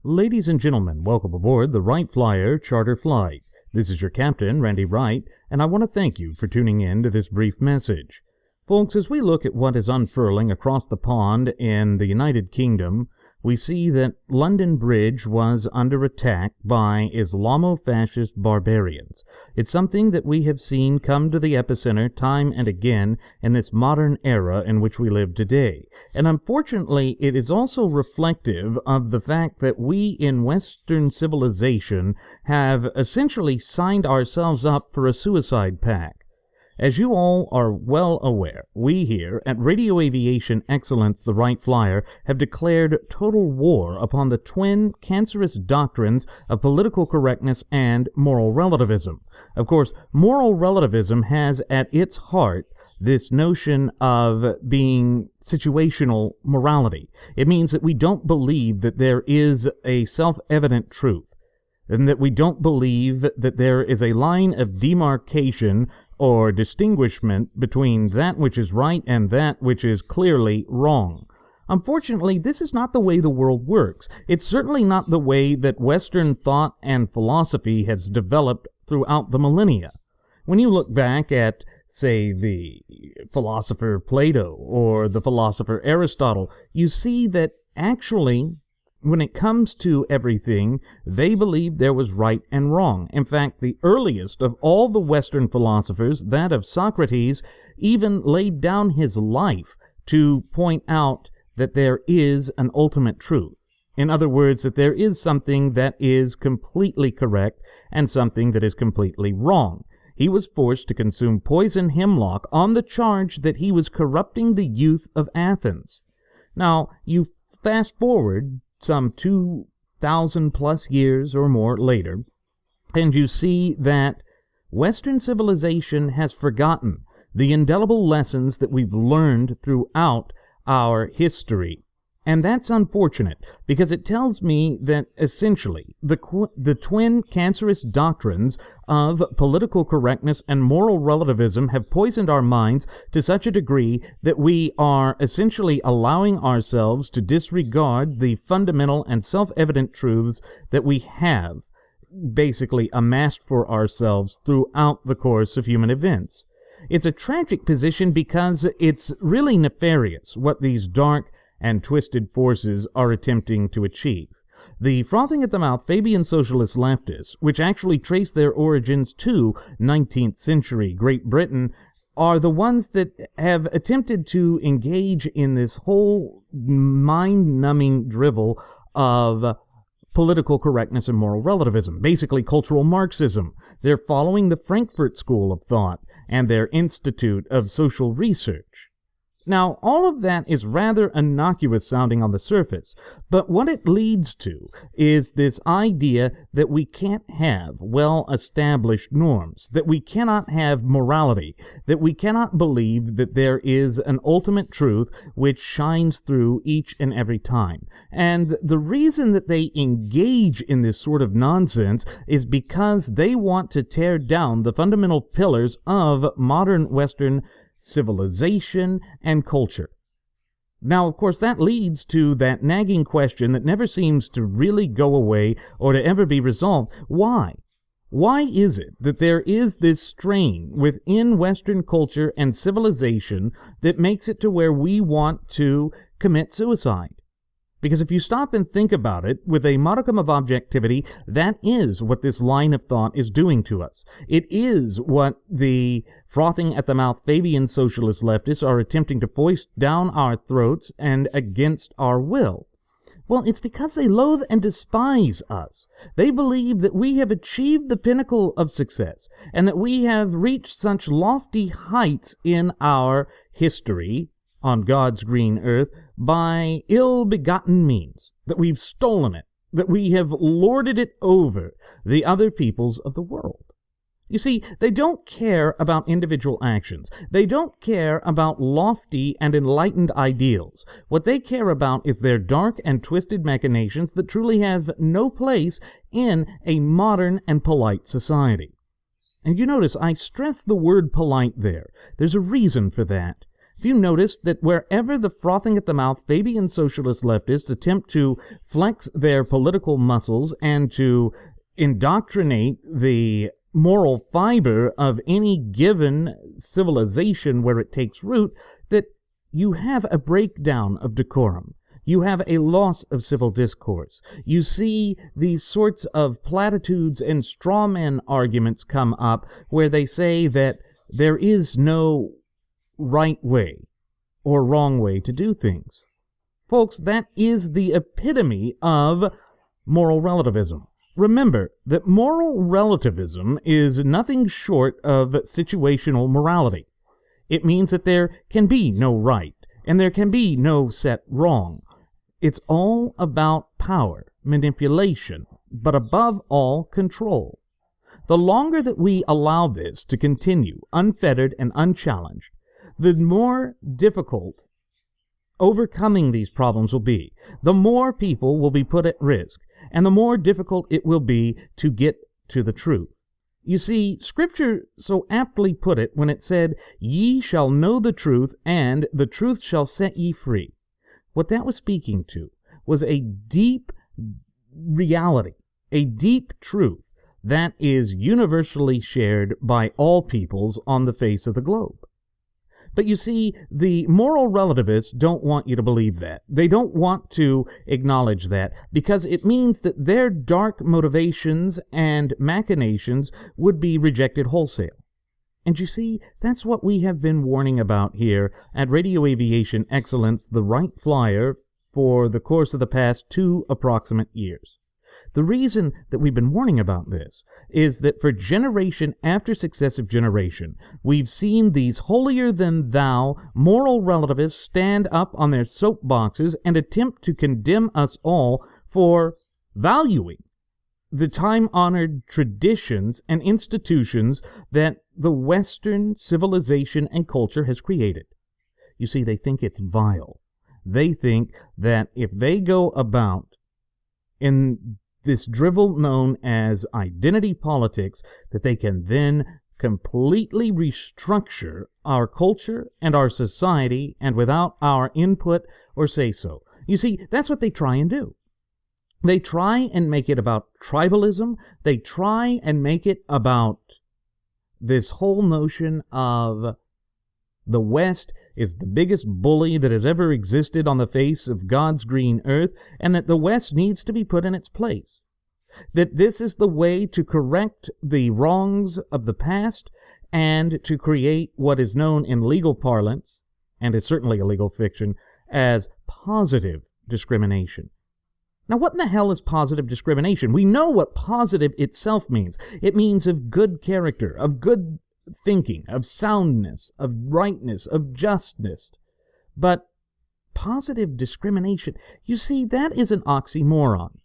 Ladies and gentlemen, welcome aboard the Wright Flyer Charter Flight. This is your captain, Randy Wright, and I want to thank you for tuning in to this brief message. Folks, as we look at what is unfurling across the pond in the United Kingdom, we see that London Bridge was under attack by Islamofascist barbarians. It's something that we have seen come to the epicenter time and again in this modern era in which we live today. And unfortunately, it is also reflective of the fact that we in Western civilization have essentially signed ourselves up for a suicide pact. As you all are well aware, we here at Radio Aviation Excellence, the Wright Flyer, have declared total war upon the twin cancerous doctrines of political correctness and moral relativism. Of course, moral relativism has at its heart this notion of being situational morality. It means that we don't believe that there is a self-evident truth, and that we don't believe that there is a line of demarcation or distinguishment between that which is right and that which is clearly wrong. Unfortunately, this is not the way the world works. It's certainly not the way that Western thought and philosophy has developed throughout the millennia. When you look back at, say, the philosopher Plato or the philosopher Aristotle, you see that actually, when it comes to everything, they believed there was right and wrong. In fact, the earliest of all the Western philosophers, that of Socrates, even laid down his life to point out that there is an ultimate truth. In other words, that there is something that is completely correct and something that is completely wrong. He was forced to consume poison hemlock on the charge that he was corrupting the youth of Athens. Now, you fast forward some 2,000 plus years or more later, and you see that Western civilization has forgotten the indelible lessons that we've learned throughout our history. And that's unfortunate, because it tells me that essentially the twin cancerous doctrines of political correctness and moral relativism have poisoned our minds to such a degree that we are essentially allowing ourselves to disregard the fundamental and self-evident truths that we have basically amassed for ourselves throughout the course of human events. It's a tragic position because it's really nefarious what these dark and twisted forces are attempting to achieve. The frothing at the mouth Fabian socialist leftists, which actually trace their origins to 19th century Great Britain, are the ones that have attempted to engage in this whole mind-numbing drivel of political correctness and moral relativism, basically cultural Marxism. They're following the Frankfurt School of Thought and their Institute of Social Research. Now, all of that is rather innocuous sounding on the surface, but what it leads to is this idea that we can't have well-established norms, that we cannot have morality, that we cannot believe that there is an ultimate truth which shines through each and every time. And the reason that they engage in this sort of nonsense is because they want to tear down the fundamental pillars of modern Western civilization and culture. Now, of course, that leads to that nagging question that never seems to really go away or to ever be resolved. Why? Why is it that there is this strain within Western culture and civilization that makes it to where we want to commit suicide? Because if you stop and think about it, with a modicum of objectivity, that is what this line of thought is doing to us. It is what the frothing at the mouth Fabian socialist leftists are attempting to foist down our throats and against our will. Well, it's because they loathe and despise us. They believe that we have achieved the pinnacle of success and that we have reached such lofty heights in our history on God's green earth by ill-begotten means, that we've stolen it, that we have lorded it over the other peoples of the world. You see, they don't care about individual actions. They don't care about lofty and enlightened ideals. What they care about is their dark and twisted machinations that truly have no place in a modern and polite society. And you notice I stress the word polite there. There's a reason for that. Have you noticed that wherever the frothing at the mouth Fabian socialist leftists attempt to flex their political muscles and to indoctrinate the moral fiber of any given civilization where it takes root, that you have a breakdown of decorum. You have a loss of civil discourse. You see these sorts of platitudes and straw man arguments come up where they say that there is no right way or wrong way to do things. Folks, that is the epitome of moral relativism. Remember that moral relativism is nothing short of situational morality. It means that there can be no right and there can be no set wrong. It's all about power, manipulation, but above all, control. The longer that we allow this to continue unfettered and unchallenged, the more difficult overcoming these problems will be. The more people will be put at risk, and the more difficult it will be to get to the truth. You see, Scripture so aptly put it when it said, "Ye shall know the truth, and the truth shall set ye free." What that was speaking to was a deep reality, a deep truth that is universally shared by all peoples on the face of the globe. But you see, the moral relativists don't want you to believe that. They don't want to acknowledge that because it means that their dark motivations and machinations would be rejected wholesale. And you see, that's what we have been warning about here at Radio Aviation Excellence, the Wright Flyer, for the course of the past 2 approximate years. The reason that we've been warning about this is that for generation after successive generation, we've seen these holier-than-thou moral relativists stand up on their soapboxes and attempt to condemn us all for valuing the time-honored traditions and institutions that the Western civilization and culture has created. You see, they think it's vile. They think that if they go about in this drivel known as identity politics, that they can then completely restructure our culture and our society and without our input or say-so. You see, that's what they try and do. They try and make it about tribalism. They try and make it about this whole notion of the West is the biggest bully that has ever existed on the face of God's green earth, and that the West needs to be put in its place. That this is the way to correct the wrongs of the past and to create what is known in legal parlance, and is certainly a legal fiction, as positive discrimination. Now, what in the hell is positive discrimination? We know what positive itself means. It means of good character, of good thinking, of soundness, of rightness, of justness. But positive discrimination, you see, that is an oxymoron.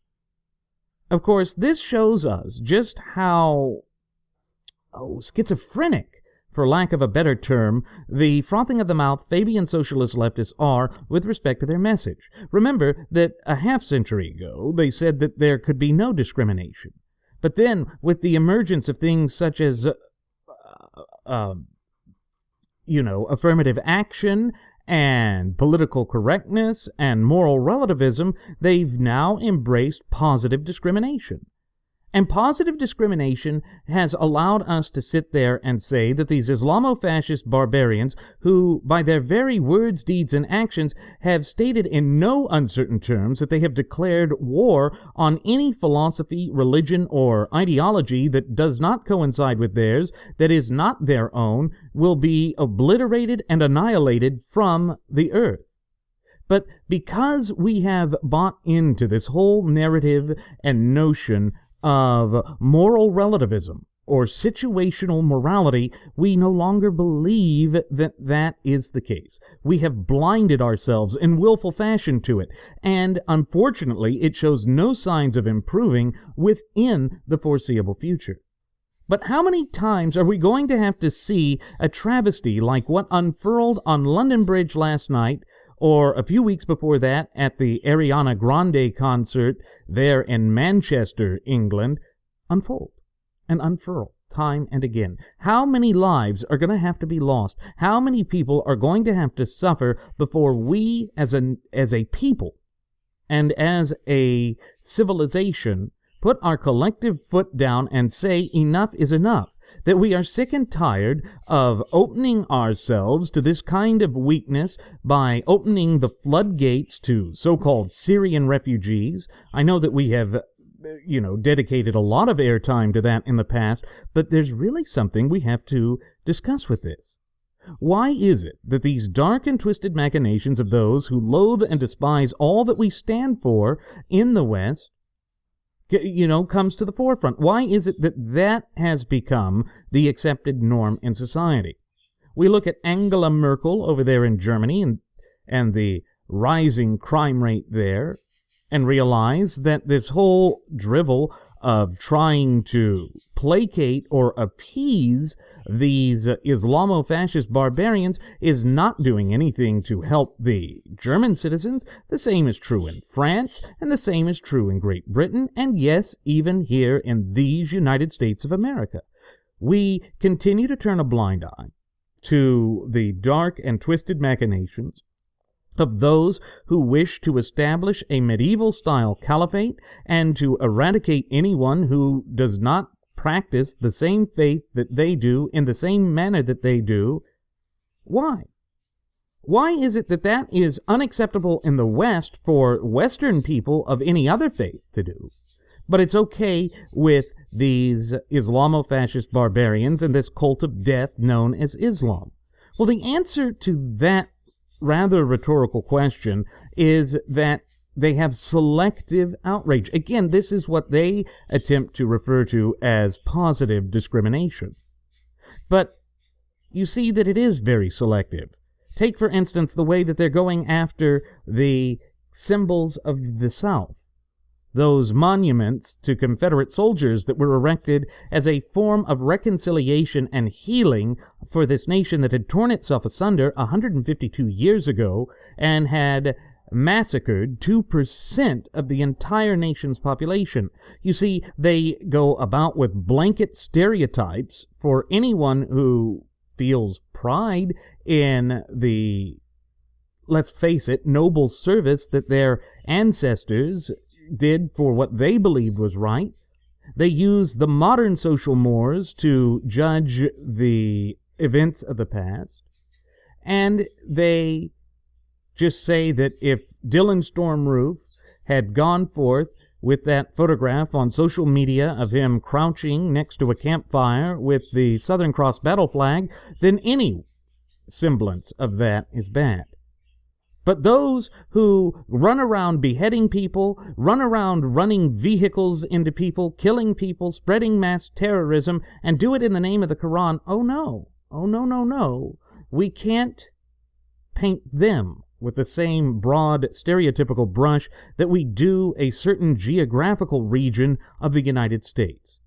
Of course, this shows us just how schizophrenic, for lack of a better term, the frothing of the mouth Fabian socialist leftists are with respect to their message. Remember that a half-century ago, they said that there could be no discrimination. But then, with the emergence of things such as affirmative action and political correctness and moral relativism, they've now embraced positive discrimination. And positive discrimination has allowed us to sit there and say that these Islamofascist barbarians, who by their very words, deeds, and actions have stated in no uncertain terms that they have declared war on any philosophy, religion, or ideology that does not coincide with theirs, that is not their own, will be obliterated and annihilated from the earth. But because we have bought into this whole narrative and notion of moral relativism or situational morality, we no longer believe that that is the case. We have blinded ourselves in willful fashion to it, and unfortunately it shows no signs of improving within the foreseeable future. But how many times are we going to have to see a travesty like what unfurled on London Bridge last night, or a few weeks before that at the Ariana Grande concert there in Manchester, England, unfold and unfurl time and again. How many lives are going to have to be lost? How many people are going to have to suffer before we as a people and as a civilization put our collective foot down and say enough is enough? That we are sick and tired of opening ourselves to this kind of weakness by opening the floodgates to so-called Syrian refugees. I know that we have, dedicated a lot of airtime to that in the past, but there's really something we have to discuss with this. Why is it that these dark and twisted machinations of those who loathe and despise all that we stand for in the West comes to the forefront? Why is it that that has become the accepted norm in society? We look at Angela Merkel over there in Germany and the rising crime rate there and realize that this whole drivel of trying to placate or appease these Islamofascist barbarians is not doing anything to help the German citizens. The same is true in France, and the same is true in Great Britain, and yes, even here in these United States of America. We continue to turn a blind eye to the dark and twisted machinations of those who wish to establish a medieval-style caliphate and to eradicate anyone who does not practice the same faith that they do in the same manner that they do. Why? Why is it that that is unacceptable in the West for Western people of any other faith to do, but it's okay with these Islamofascist barbarians and this cult of death known as Islam? Well, the answer to that rather rhetorical question is that they have selective outrage. Again, this is what they attempt to refer to as positive discrimination. But you see that it is very selective. Take, for instance, the way that they're going after the symbols of the South. Those monuments to Confederate soldiers that were erected as a form of reconciliation and healing for this nation that had torn itself asunder 152 years ago and had massacred 2% of the entire nation's population. You see, they go about with blanket stereotypes for anyone who feels pride in the, let's face it, noble service that their ancestors did for what they believed was right. They use the modern social mores to judge the events of the past. And they just say that if Dylan Stormroof had gone forth with that photograph on social media of him crouching next to a campfire with the Southern Cross battle flag, then any semblance of that is bad. But those who run around beheading people, run around running vehicles into people, killing people, spreading mass terrorism, and do it in the name of the Quran, oh no, we can't paint them with the same broad, stereotypical brush that we do a certain geographical region of the United States.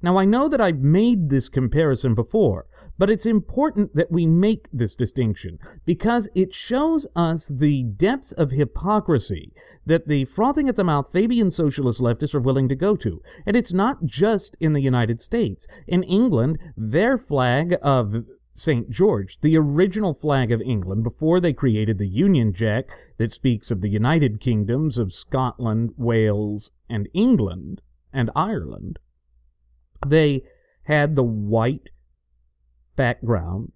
Now, I know that I've made this comparison before, but it's important that we make this distinction because it shows us the depths of hypocrisy that the frothing at the mouth Fabian socialist leftists are willing to go to. And it's not just in the United States. In England, their flag of St. George, the original flag of England before they created the Union Jack that speaks of the United Kingdoms of Scotland, Wales, and England, and Ireland, they had the white background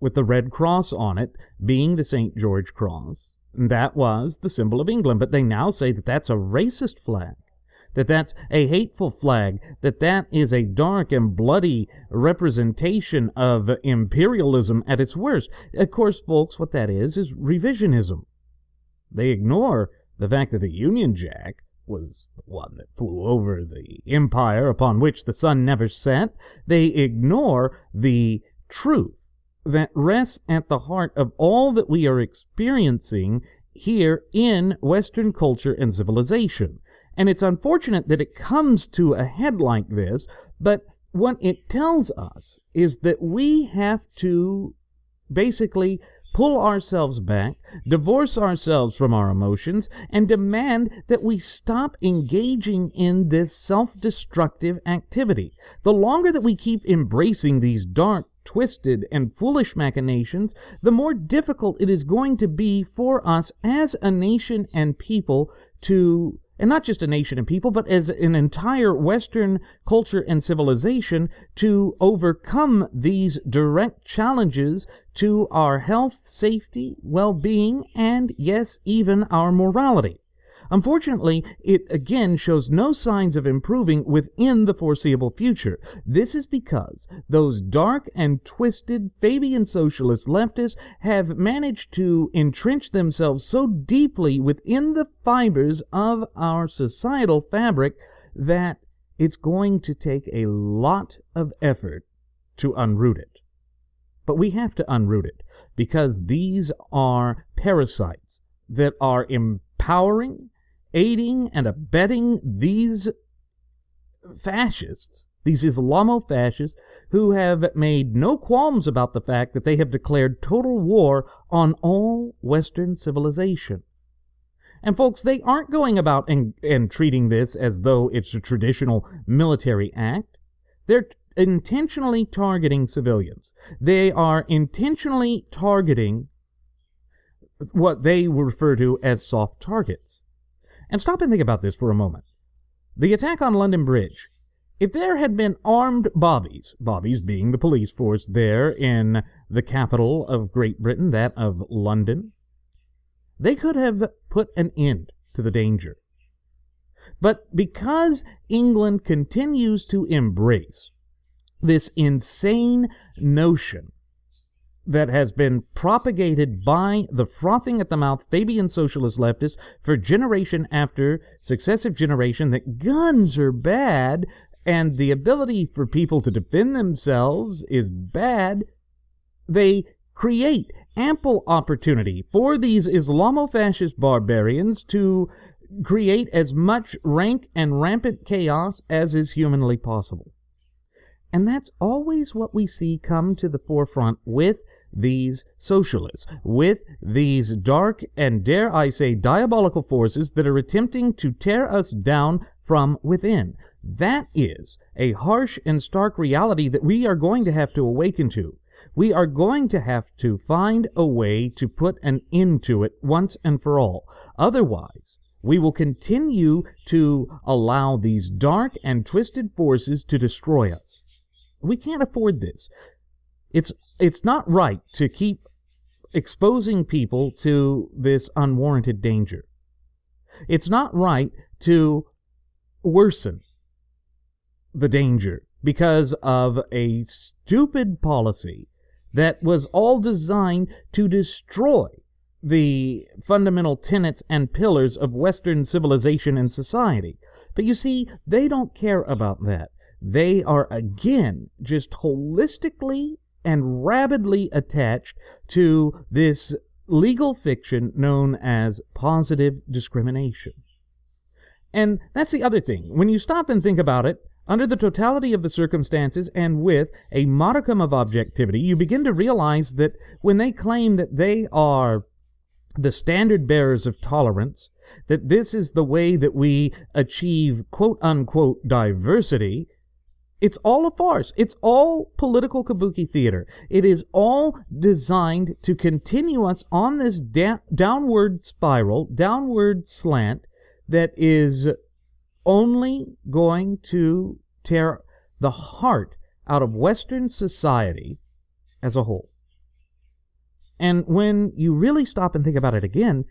with the red cross on it being the St. George cross. And that was the symbol of England. But they now say that that's a racist flag, that that's a hateful flag, that that is a dark and bloody representation of imperialism at its worst. Of course, folks, what that is revisionism. They ignore the fact that the Union Jack was the one that flew over the empire upon which the sun never set. They ignore the truth that rests at the heart of all that we are experiencing here in Western culture and civilization. And it's unfortunate that it comes to a head like this, but what it tells us is that we have to basically pull ourselves back, divorce ourselves from our emotions, and demand that we stop engaging in this self-destructive activity. The longer that we keep embracing these dark, twisted, and foolish machinations, the more difficult it is going to be for us as a nation and people to, and not just a nation and people, but as an entire Western culture and civilization, to overcome these direct challenges to our health, safety, well-being, and, yes, even our morality. Unfortunately, it again shows no signs of improving within the foreseeable future. This is because those dark and twisted Fabian socialist leftists have managed to entrench themselves so deeply within the fibers of our societal fabric that it's going to take a lot of effort to unroot it. But we have to unroot it because these are parasites that are empowering, aiding, and abetting these fascists, these Islamofascists, who have made no qualms about the fact that they have declared total war on all Western civilization. And folks, they aren't going about and treating this as though it's a traditional military act. They're intentionally targeting civilians. They are intentionally targeting what they refer to as soft targets. And stop and think about this for a moment. The attack on London Bridge. If there had been armed bobbies being the police force there in the capital of Great Britain, that of London, they could have put an end to the danger. But because England continues to embrace this insane notion that has been propagated by the frothing-at-the-mouth Fabian socialist leftists for generation after successive generation, that guns are bad and the ability for people to defend themselves is bad, they create ample opportunity for these Islamofascist barbarians to create as much rank and rampant chaos as is humanly possible. And that's always what we see come to the forefront with these socialists, with these dark and, dare I say, diabolical forces that are attempting to tear us down from within. That is a harsh and stark reality that we are going to have to awaken to. We are going to have to find a way to put an end to it once and for all. Otherwise, we will continue to allow these dark and twisted forces to destroy us. We can't afford this. It's not right to keep exposing people to this unwarranted danger. It's not right to worsen the danger because of a stupid policy that was all designed to destroy the fundamental tenets and pillars of Western civilization and society. But you see, they don't care about that. They are, again, just holistically and rabidly attached to this legal fiction known as positive discrimination. And that's the other thing. When you stop and think about it, under the totality of the circumstances and with a modicum of objectivity, you begin to realize that when they claim that they are the standard bearers of tolerance, that this is the way that we achieve quote-unquote diversity, it's all a farce. It's all political kabuki theater. It is all designed to continue us on this downward spiral, downward slant that is only going to tear the heart out of Western society as a whole. And when you really stop and think about it again,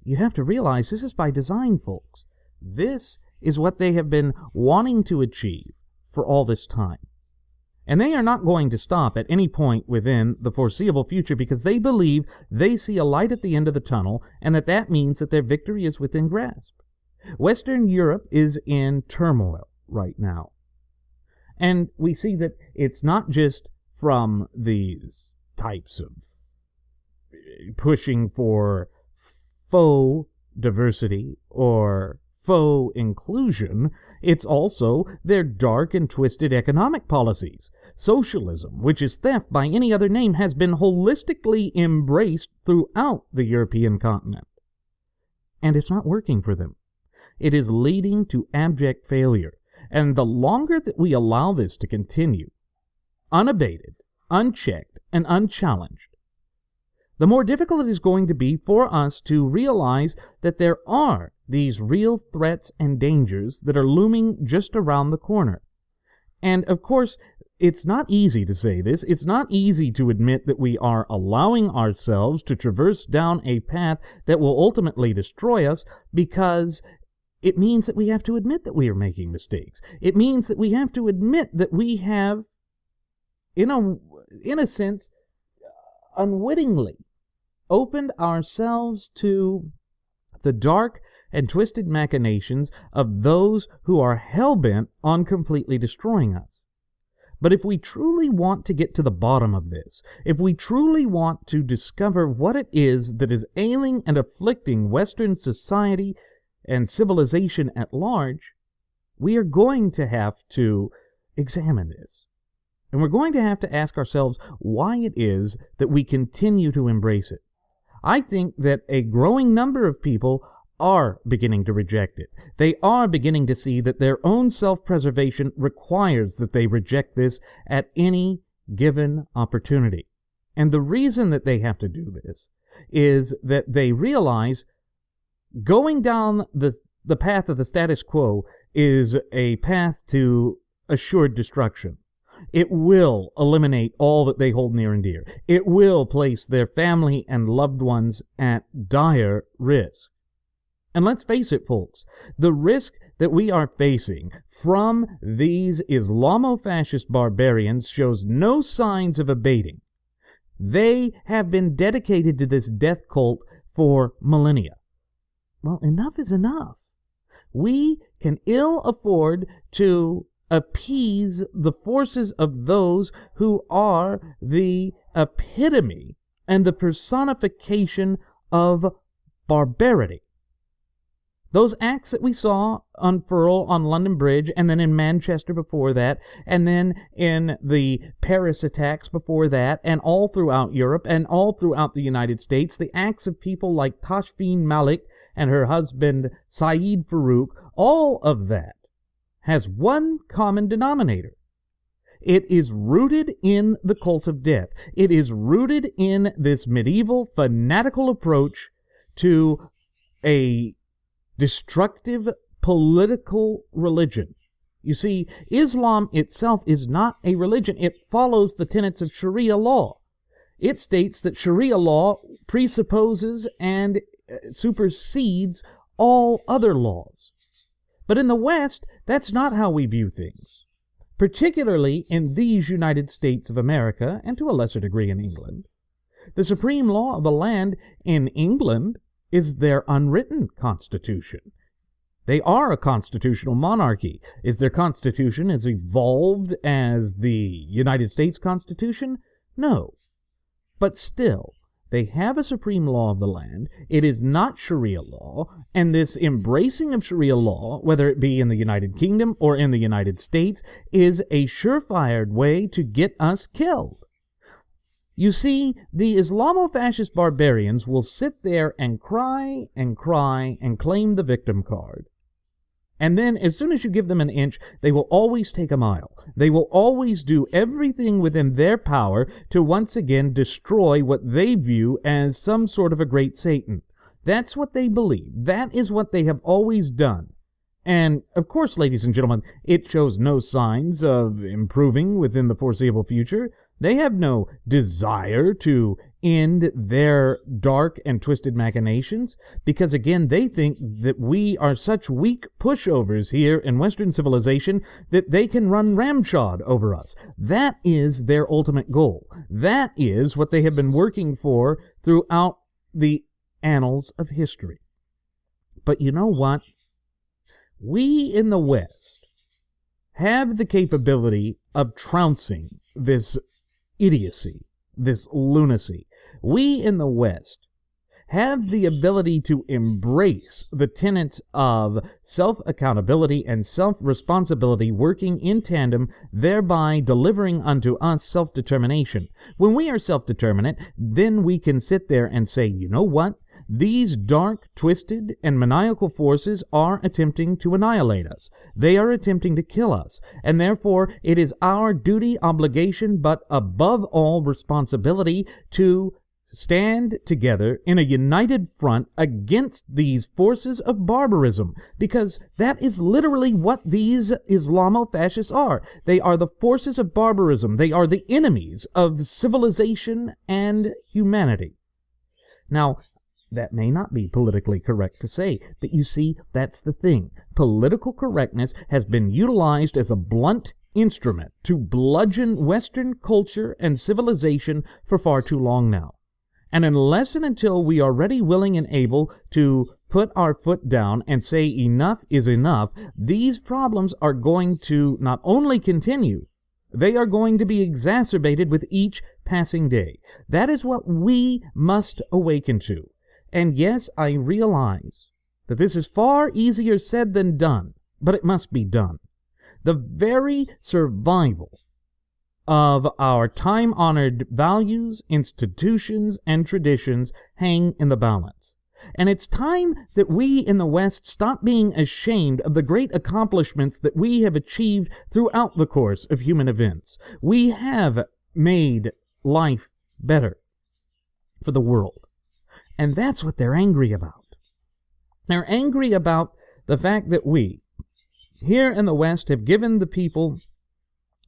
you have to realize this is by design, folks. This is what they have been wanting to achieve for all this time. And they are not going to stop at any point within the foreseeable future because they believe they see a light at the end of the tunnel and that means that their victory is within grasp. Western Europe is in turmoil right now. And we see that it's not just from these types of pushing for faux diversity or faux inclusion, it's also their dark and twisted economic policies. Socialism, which is theft by any other name, has been holistically embraced throughout the European continent. And it's not working for them. It is leading to abject failure. And the longer that we allow this to continue, unabated, unchecked, and unchallenged, the more difficult it is going to be for us to realize that there are these real threats and dangers that are looming just around the corner. And, of course, it's not easy to say this. It's not easy to admit that we are allowing ourselves to traverse down a path that will ultimately destroy us, because it means that we have to admit that we are making mistakes. It means that we have to admit that we have, in a sense, unwittingly opened ourselves to the dark and twisted machinations of those who are hell-bent on completely destroying us. But if we truly want to get to the bottom of this, if we truly want to discover what it is that is ailing and afflicting Western society and civilization at large, we are going to have to examine this. And we're going to have to ask ourselves why it is that we continue to embrace it. I think that a growing number of people are beginning to reject it. They are beginning to see that their own self-preservation requires that they reject this at any given opportunity. And the reason that they have to do this is that they realize going down the path of the status quo is a path to assured destruction. It will eliminate all that they hold near and dear. It will place their family and loved ones at dire risk. And let's face it, folks, the risk that we are facing from these Islamofascist barbarians shows no signs of abating. They have been dedicated to this death cult for millennia. Well, enough is enough. We can ill afford to appease the forces of those who are the epitome and the personification of barbarity. Those acts that we saw unfurl on London Bridge, and then in Manchester before that, and then in the Paris attacks before that, and all throughout Europe, and all throughout the United States, the acts of people like Tashfeen Malik and her husband Saeed Farouk, all of that has one common denominator. It is rooted in the cult of death. It is rooted in this medieval fanatical approach to a destructive political religion. You see, Islam itself is not a religion. It follows the tenets of Sharia law. It states that Sharia law presupposes and supersedes all other laws. But in the West, that's not how we view things. Particularly in these United States of America, and to a lesser degree in England. The supreme law of the land in England is their unwritten constitution. They are a constitutional monarchy. Is their constitution as evolved as the United States Constitution? No. But still, they have a supreme law of the land. It is not Sharia law, and this embracing of Sharia law, whether it be in the United Kingdom or in the United States, is a surefire way to get us killed. You see, the Islamofascist barbarians will sit there and cry and cry and claim the victim card. And then, as soon as you give them an inch, they will always take a mile. They will always do everything within their power to once again destroy what they view as some sort of a great Satan. That's what they believe. That is what they have always done. And, of course, ladies and gentlemen, it shows no signs of improving within the foreseeable future. They have no desire to end their dark and twisted machinations, because again, they think that we are such weak pushovers here in Western civilization that they can run ramshod over us. That is their ultimate goal. That is what they have been working for throughout the annals of history. But you know what? We in the West have the capability of trouncing this idiocy, this lunacy. We in the West have the ability to embrace the tenets of self-accountability and self-responsibility working in tandem, thereby delivering unto us self-determination. When we are self-determinate, then we can sit there and say, you know what? These dark, twisted, and maniacal forces are attempting to annihilate us. They are attempting to kill us. And therefore, it is our duty, obligation, but above all responsibility to stand together in a united front against these forces of barbarism, because that is literally what these Islamofascists are. They are the forces of barbarism. They are the enemies of civilization and humanity. Now, that may not be politically correct to say, but you see, that's the thing. Political correctness has been utilized as a blunt instrument to bludgeon Western culture and civilization for far too long now. And unless and until we are ready, willing, and able to put our foot down and say enough is enough, these problems are going to not only continue, they are going to be exacerbated with each passing day. That is what we must awaken to. And yes, I realize that this is far easier said than done, but it must be done. The very survival of our time-honored values, institutions, and traditions hang in the balance. And it's time that we in the West stop being ashamed of the great accomplishments that we have achieved throughout the course of human events. We have made life better for the world. And that's what they're angry about. They're angry about the fact that we, here in the West, have given the people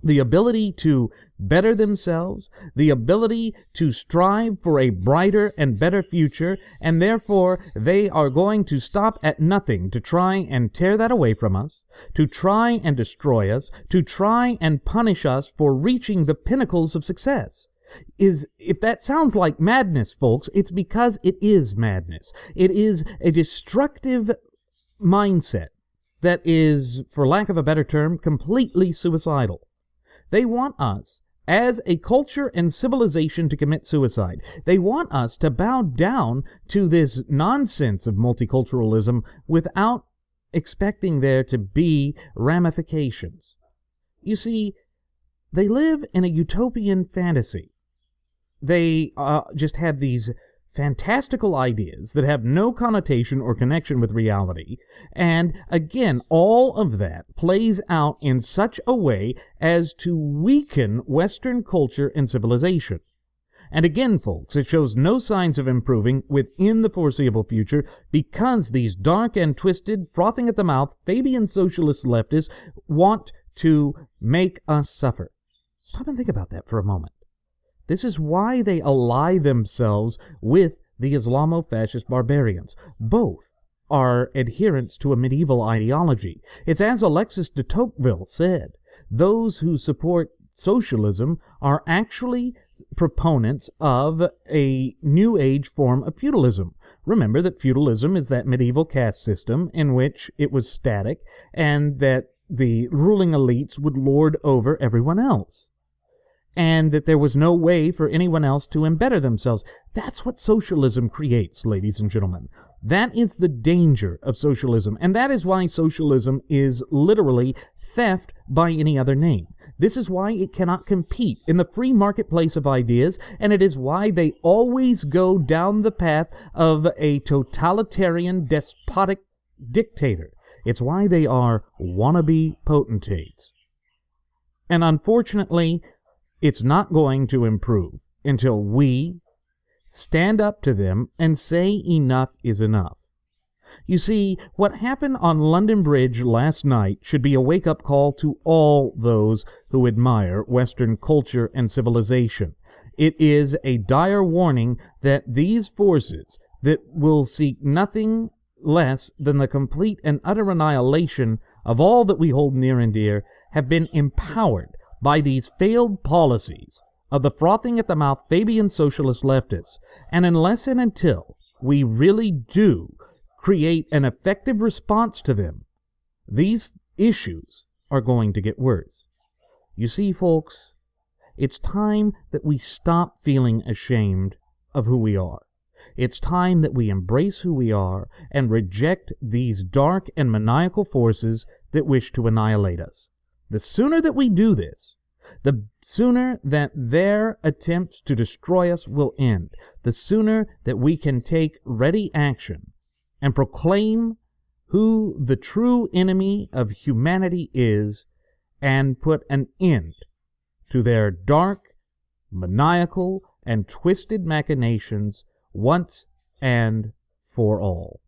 the ability to better themselves, the ability to strive for a brighter and better future, and therefore they are going to stop at nothing to try and tear that away from us, to try and destroy us, to try and punish us for reaching the pinnacles of success. If that sounds like madness, folks, it's because it is madness. It is a destructive mindset that is, for lack of a better term, completely suicidal. They want us, as a culture and civilization, to commit suicide. They want us to bow down to this nonsense of multiculturalism without expecting there to be ramifications. You see, they live in a utopian fantasy. They just have these fantastical ideas that have no connotation or connection with reality. And again, all of that plays out in such a way as to weaken Western culture and civilization. And again, folks, it shows no signs of improving within the foreseeable future because these dark and twisted, frothing at the mouth, Fabian socialist leftists want to make us suffer. Stop and think about that for a moment. This is why they ally themselves with the Islamo-fascist barbarians. Both are adherents to a medieval ideology. It's as Alexis de Tocqueville said, those who support socialism are actually proponents of a New Age form of feudalism. Remember that feudalism is that medieval caste system in which it was static and that the ruling elites would lord over everyone else, and that there was no way for anyone else to embetter themselves. That's what socialism creates, ladies and gentlemen. That is the danger of socialism, and that is why socialism is literally theft by any other name. This is why it cannot compete in the free marketplace of ideas, and it is why they always go down the path of a totalitarian, despotic dictator. It's why they are wannabe potentates. And unfortunately, it's not going to improve until we stand up to them and say enough is enough. You see, what happened on London Bridge last night should be a wake-up call to all those who admire Western culture and civilization. It is a dire warning that these forces that will seek nothing less than the complete and utter annihilation of all that we hold near and dear have been empowered by these failed policies of the frothing at the mouth Fabian socialist leftists. And unless and until we really do create an effective response to them, these issues are going to get worse. You see, folks, it's time that we stop feeling ashamed of who we are. It's time that we embrace who we are and reject these dark and maniacal forces that wish to annihilate us. The sooner that we do this, the sooner that their attempts to destroy us will end. The sooner that we can take ready action and proclaim who the true enemy of humanity is and put an end to their dark, maniacal, and twisted machinations once and for all.